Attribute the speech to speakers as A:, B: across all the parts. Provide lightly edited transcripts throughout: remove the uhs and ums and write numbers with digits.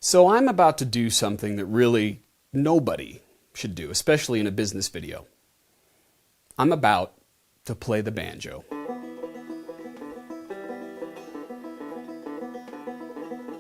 A: So I'm about to do something that really nobody should do, especially in a business video. I'm about to play the banjo.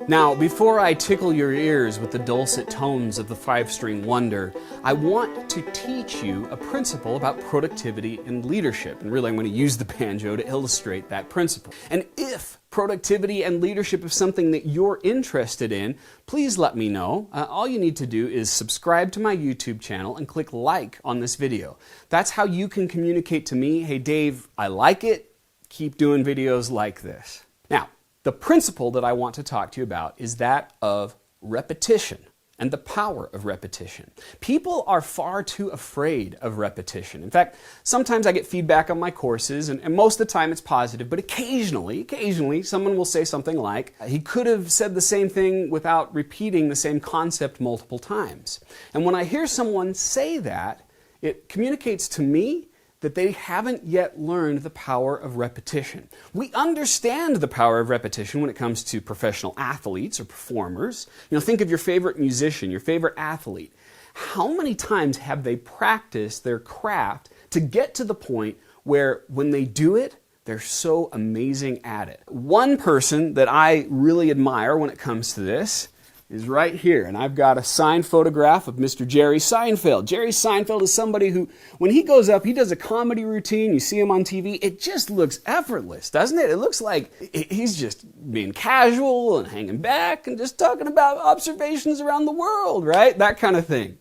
A: Now, before I tickle your ears with the dulcet tones of the five-string wonder, I want to teach you a principle about productivity and leadership. And really, I'm going to use the banjo to illustrate that principle. And if productivity and leadership is something that you're interested in, please let me know. All you need to do is subscribe to my YouTube channel and click like on this video. That's how you can communicate to me, hey Dave, I like it, keep doing videos like this. Now, the principle that I want to talk to you about is that of repetition and the power of repetition. People are far too afraid of repetition. In fact, sometimes I get feedback on my courses, and most of the time it's positive, but occasionally someone will say something like, he could have said the same thing without repeating the same concept multiple times. And when I hear someone say that, it communicates to me that they haven't yet learned the power of repetition. We understand the power of repetition when it comes to professional athletes or performers. You know, think of your favorite musician, your favorite athlete. How many times have they practiced their craft to get to the point where when they do it, they're so amazing at it? One person that I really admire when it comes to this is right here, and I've got a signed photograph of Mr. Jerry Seinfeld. Jerry Seinfeld is somebody who, when he goes up, he does a comedy routine, you see him on TV, it just looks effortless, doesn't it? It looks like he's just being casual and hanging back and just talking about observations around the world, right? That kind of thing.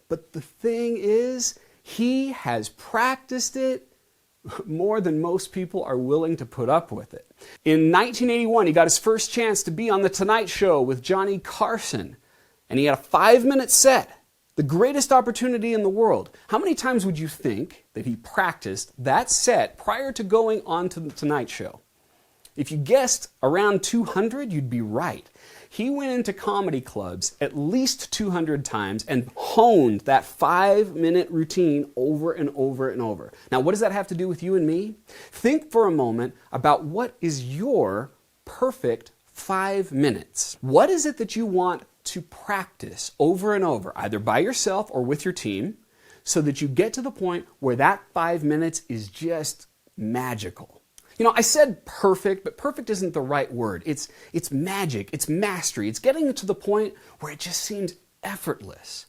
A: But the thing is, he has practiced it more than most people are willing to put up with it. In 1981, he got his first chance to be on The Tonight Show with Johnny Carson, and he had a 5-minute set, the greatest opportunity in the world. How many times would you think that he practiced that set prior to going on to The Tonight Show? If you guessed around 200, you'd be right. He went into comedy clubs at least 200 times and honed that 5-minute routine over and over and over. Now, what does that have to do with you and me? Think for a moment about what is your perfect 5 minutes. What is it that you want to practice over and over, either by yourself or with your team, so that you get to the point where that 5 minutes is just magical? You know, I said perfect, but perfect isn't the right word. It's magic, it's mastery, it's getting to the point where it just seems effortless.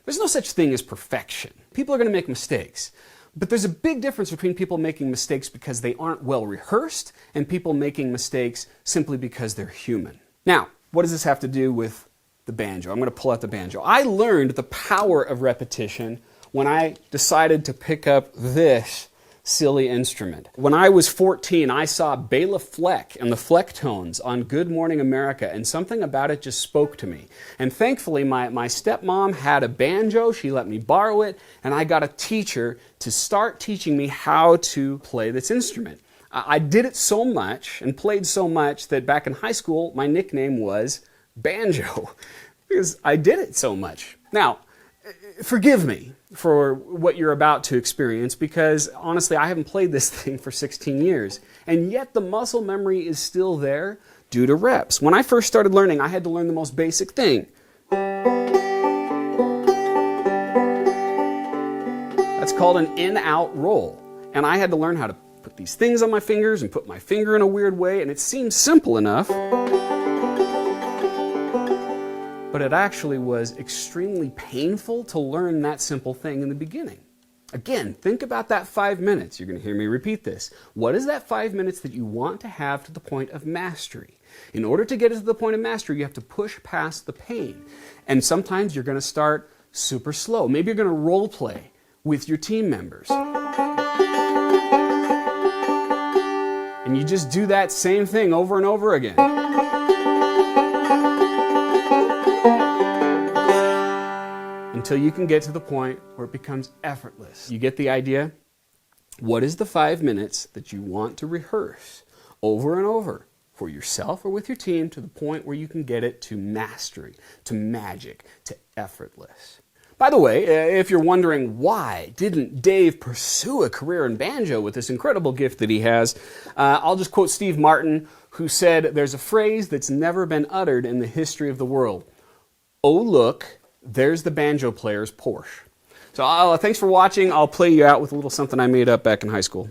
A: There's no such thing as perfection. People are going to make mistakes. But there's a big difference between people making mistakes because they aren't well rehearsed and people making mistakes simply because they're human. Now, what does this have to do with the banjo? I'm going to pull out the banjo. I learned the power of repetition when I decided to pick up this silly instrument. When I was 14, I saw Bela Fleck and the Flecktones on Good Morning America, and something about it just spoke to me. And thankfully, my stepmom had a banjo. She let me borrow it, and I got a teacher to start teaching me how to play this instrument. I did it so much and played so much that back in high school, my nickname was Banjo, because I did it so much. Now, forgive me for what you're about to experience, because honestly, I haven't played this thing for 16 years, and yet the muscle memory is still there due to reps. When I first started learning, I had to learn the most basic thing. That's called an in-out roll, and I had to learn how to put these things on my fingers and put my finger in a weird way, and it seems simple enough, but it actually was extremely painful to learn that simple thing in the beginning. Again, think about that 5 minutes. You're going to hear me repeat this. What is that 5 minutes that you want to have to the point of mastery? In order to get it to the point of mastery, you have to push past the pain. And sometimes you're going to start super slow. Maybe you're going to role play with your team members. And you just do that same thing over and over again. Until you can get to the point where it becomes effortless. You get the idea? What is the 5 minutes that you want to rehearse over and over for yourself or with your team to the point where you can get it to mastery, to magic, to effortless? By the way, if you're wondering why didn't Dave pursue a career in banjo with this incredible gift that he has, I'll just quote Steve Martin, who said, "There's a phrase that's never been uttered in the history of the world. Oh, look, there's the banjo player's Porsche. So thanks for watching. I'll play you out with a little something I made up back in high school.